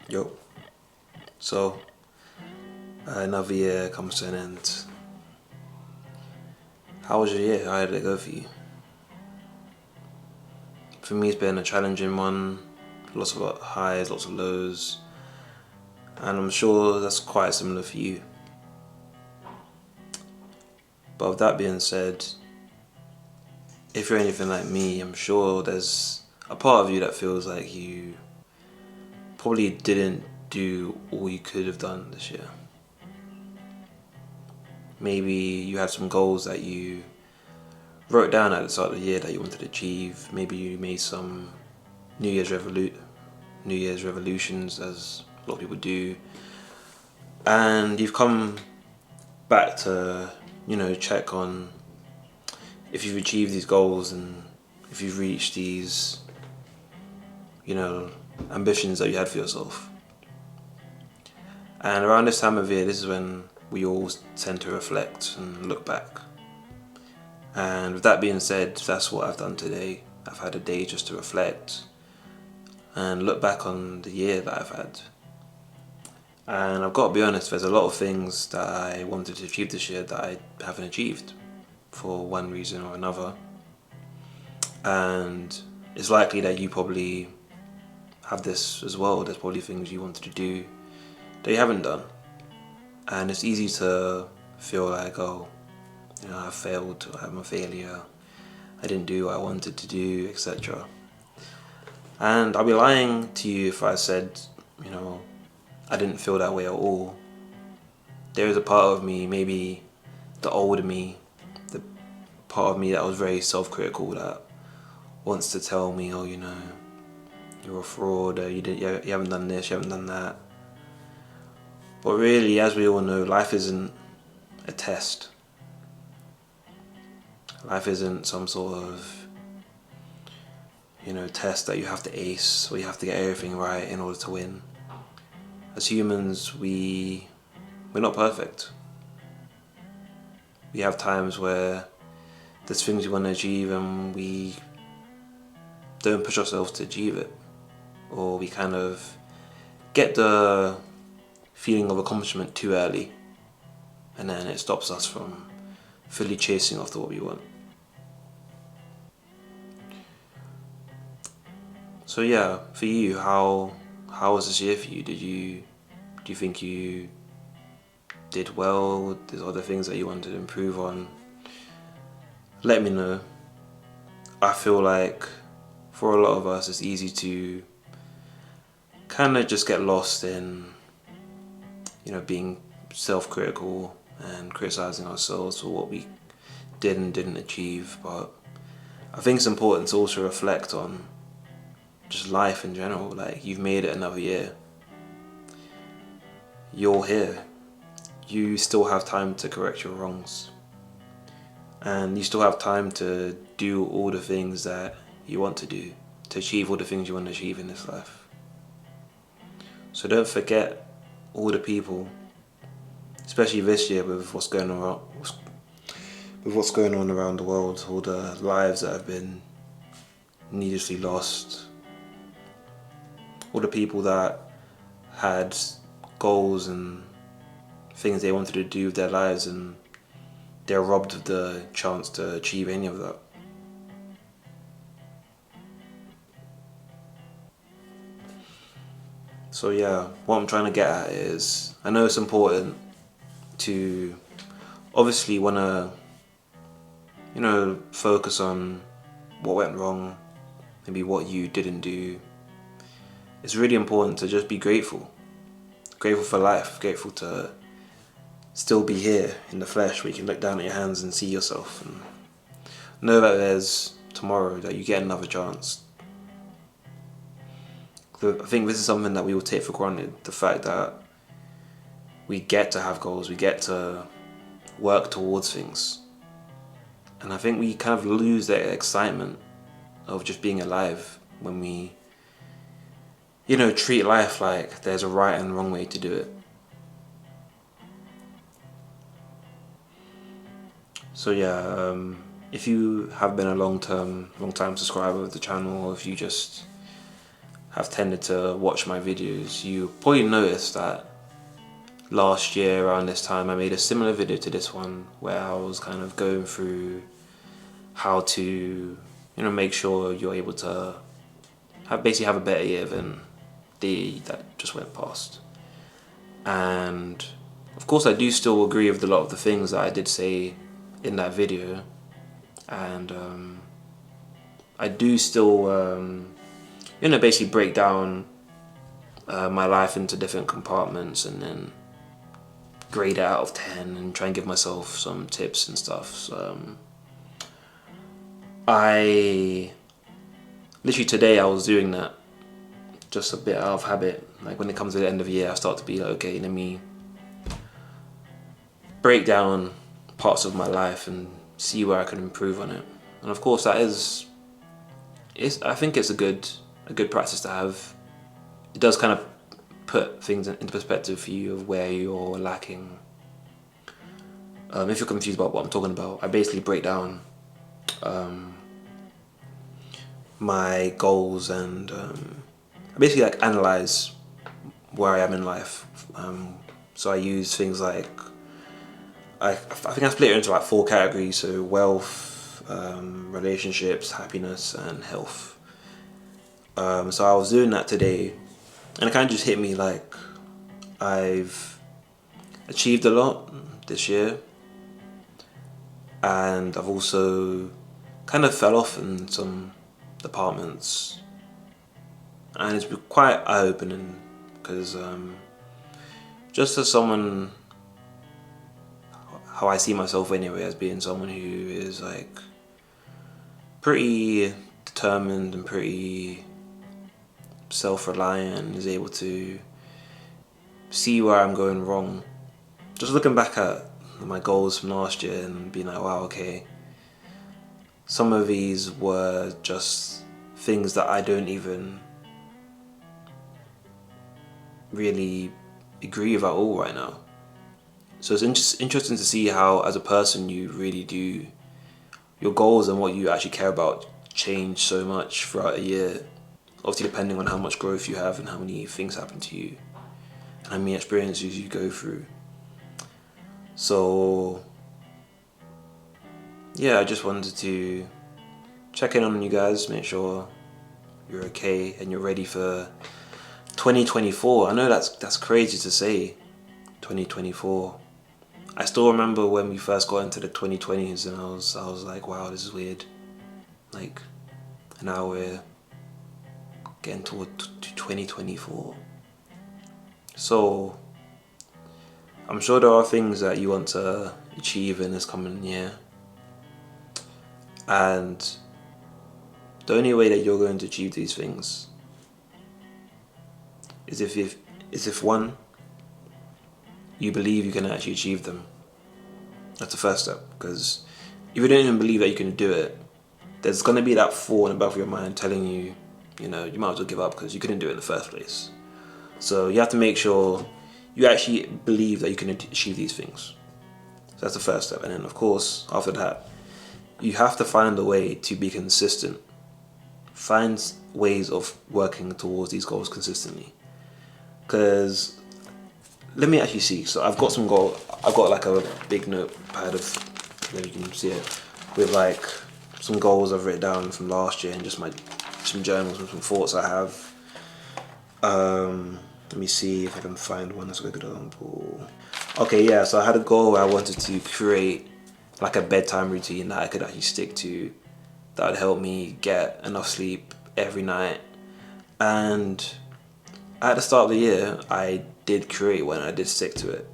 Yo, so another year comes to an end. How was your year? How did it go for you? For me, it's been a challenging one. Lots of highs, lots of lows, and I'm sure that's quite similar for you. But with that being said, if you're anything like me, I'm sure there's a part of you that feels like you probably didn't do all you could have done this year. Maybe you had some goals that you wrote down at the start of the year that you wanted to achieve. Maybe you made some New Year's New Year's revolutions, as a lot of people do, and you've come back to check on if you've achieved these goals and if you've reached these ambitions that you had for yourself. And around this time of year, this is when we all tend to reflect and look back. And with that being said, that's what I've done today. I've had a day just to reflect and look back on the year that I've had. And I've got to be honest, there's a lot of things that I wanted to achieve this year that I haven't achieved for one reason or another. And it's likely that you probably have this as well. There's probably things you wanted to do that you haven't done. And it's easy to feel like, I failed, I'm a failure, I didn't do what I wanted to do, etc. And I'll be lying to you if I said, I didn't feel that way at all. There is a part of me, maybe the older me, the part of me that was very self-critical, that wants to tell me, you're a fraud, you haven't done this, you haven't done that. But really, as we all know, life isn't a test. Life isn't some sort of test that you have to ace or you have to get everything right in order to win. As humans, we're not perfect. We have times where there's things we want to achieve and we don't push ourselves to achieve it, or we kind of get the feeling of accomplishment too early, and then it stops us from fully chasing after what we want. So yeah, for you, how was this year for you? Do you think you did well? There's other things that you wanted to improve on? Let me know. I feel like for a lot of us, it's easy to kind of just get lost in being self-critical and criticizing ourselves for what we did and didn't achieve. But I think it's important to also reflect on just life in general. Like, you've made it another year. You're here. You still have time to correct your wrongs. And you still have time to do all the things that you want to do, to achieve all the things you want to achieve in this life. So don't forget all the people, especially this year with what's going on around the world, all the lives that have been needlessly lost, all the people that had goals and things they wanted to do with their lives and they're robbed of the chance to achieve any of that. So yeah, what I'm trying to get at is, I know it's important to obviously want to focus on what went wrong, maybe what you didn't do. It's really important to just be grateful for life, grateful to still be here in the flesh, where you can look down at your hands and see yourself and know that there's tomorrow, that you get another chance. I think this is something that we all take for granted, the fact that we get to have goals, we get to work towards things. And I think we kind of lose that excitement of just being alive when we treat life like there's a right and wrong way to do it. So yeah, if you have been a long time subscriber of the channel, or if you just have tended to watch my videos, you probably noticed that last year around this time I made a similar video to this one, where I was kind of going through how to, make sure you're able to basically have a better year than the year that just went past. And of course I do still agree with a lot of the things that I did say in that video, and I do still basically break down my life into different compartments and then grade it out of 10 and try and give myself some tips and stuff. So, I literally today I was doing that just a bit out of habit. Like when it comes to the end of the year, I start to be like, okay, let me break down parts of my life and see where I can improve on it. And of course I think it's a good practice to have. It does kind of put things into perspective for you of where you're lacking. If you're confused about what I'm talking about, I basically break down my goals and I basically like analyze where I am in life. So I use things like, I think I split it into like 4 categories, so wealth, relationships, happiness and health. So I was doing that today and it kind of just hit me like I've achieved a lot this year, and I've also kind of fell off in some departments, and it's been quite eye-opening because just as someone, how I see myself anyway, as being someone who is like pretty determined and pretty self-reliant and is able to see where I'm going wrong. Just looking back at my goals from last year and being like, wow, okay, some of these were just things that I don't even really agree with at all right now. So it's interesting to see how as a person you really do, your goals and what you actually care about change so much throughout a year. Obviously depending on how much growth you have and how many things happen to you and how many experiences you go through. So yeah, I just wanted to check in on you guys, make sure you're okay and you're ready for 2024. I know that's crazy to say, 2024. I still remember when we first got into the 2020s and I was like, wow, this is weird. Like, now we're getting toward 2024. So I'm sure there are things that you want to achieve in this coming year, and the only way that you're going to achieve these things is if one, you believe you can actually achieve them. That's the first step, because if you don't even believe that you can do it, there's going to be that thought in the back of your mind telling you, you might as well give up because you couldn't do it in the first place. So you have to make sure you actually believe that you can achieve these things. So that's the first step. And then of course, after that, you have to find a way to be consistent. Find ways of working towards these goals consistently. Because let me actually see. So I've got some goals. I've got like a big notepad of, there you can see it, with like some goals I've written down from last year and just some journals and some thoughts I have. Let me see if I can find one that's a good example. Okay, yeah, so I had a goal where I wanted to create like a bedtime routine that I could actually stick to, that would help me get enough sleep every night. And at the start of the year, I did create one, I did stick to it.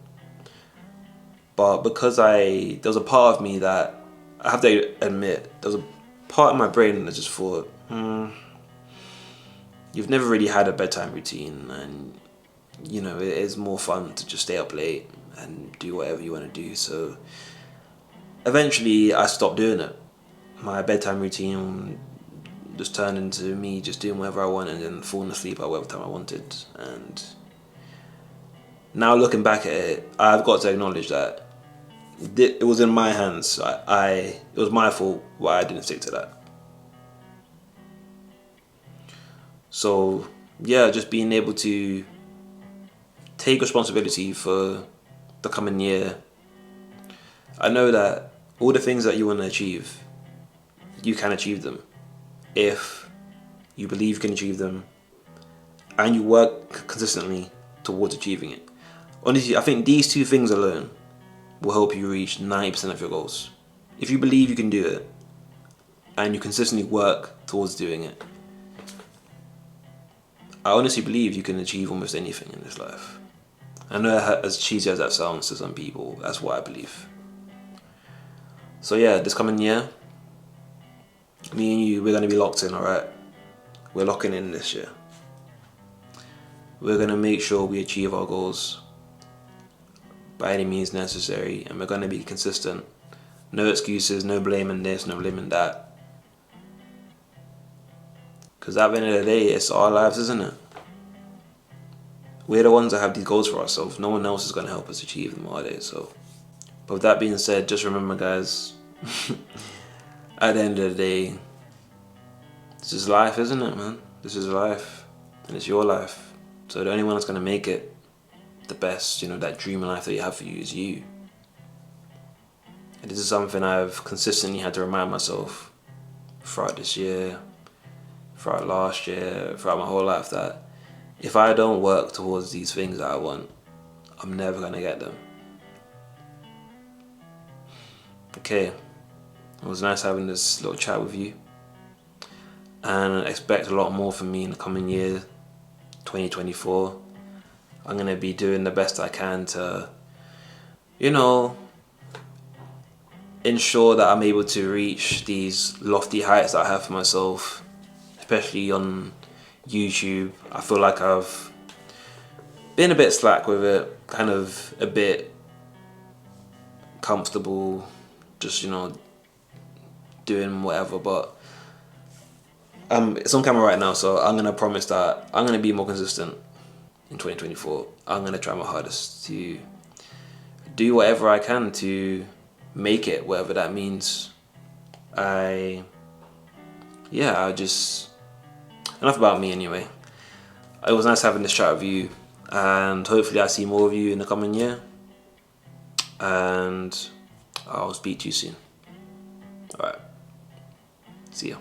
But because there was a part of me that, I have to admit, there was a part of my brain that just thought, you've never really had a bedtime routine, and it is more fun to just stay up late and do whatever you want to do. So eventually I stopped doing it. My bedtime routine just turned into me just doing whatever I wanted and then falling asleep at whatever time I wanted. And now looking back at it, I've got to acknowledge that it was in my hands. It was my fault why I didn't stick to that. So yeah, just being able to take responsibility for the coming year. I know that all the things that you want to achieve, you can achieve them if you believe you can achieve them and you work consistently towards achieving it. Honestly, I think these two things alone will help you reach 90% of your goals. If you believe you can do it and you consistently work towards doing it, I honestly believe you can achieve almost anything in this life. I know as cheesy as that sounds to some people, that's what I believe. So yeah, this coming year, me and you, we're going to be locked in, alright? We're locking in this year. We're going to make sure we achieve our goals by any means necessary, and we're going to be consistent. No excuses, no blaming this, no blaming that. Because at the end of the day, it's our lives, isn't it? We're the ones that have these goals for ourselves. No one else is going to help us achieve them, are they? So, but with that being said, just remember, guys, at the end of the day, this is life, isn't it, man? This is life, and it's your life. So the only one that's going to make it the best, that dream life that you have for you is you. And this is something I've consistently had to remind myself throughout this year, throughout last year, throughout my whole life, that if I don't work towards these things that I want, I'm never going to get them. Okay, it was nice having this little chat with you. And expect a lot more from me in the coming year, 2024. I'm going to be doing the best I can to, ensure that I'm able to reach these lofty heights that I have for myself, especially on YouTube. I feel like I've been a bit slack with it, kind of a bit comfortable, just, doing whatever, but it's on camera right now, so I'm going to promise that I'm going to be more consistent in 2024. I'm going to try my hardest to do whatever I can to make it, whatever that means. Enough about me anyway. It was nice having this chat with you, and hopefully I see more of you in the coming year, and I'll speak to you soon. Alright, see ya.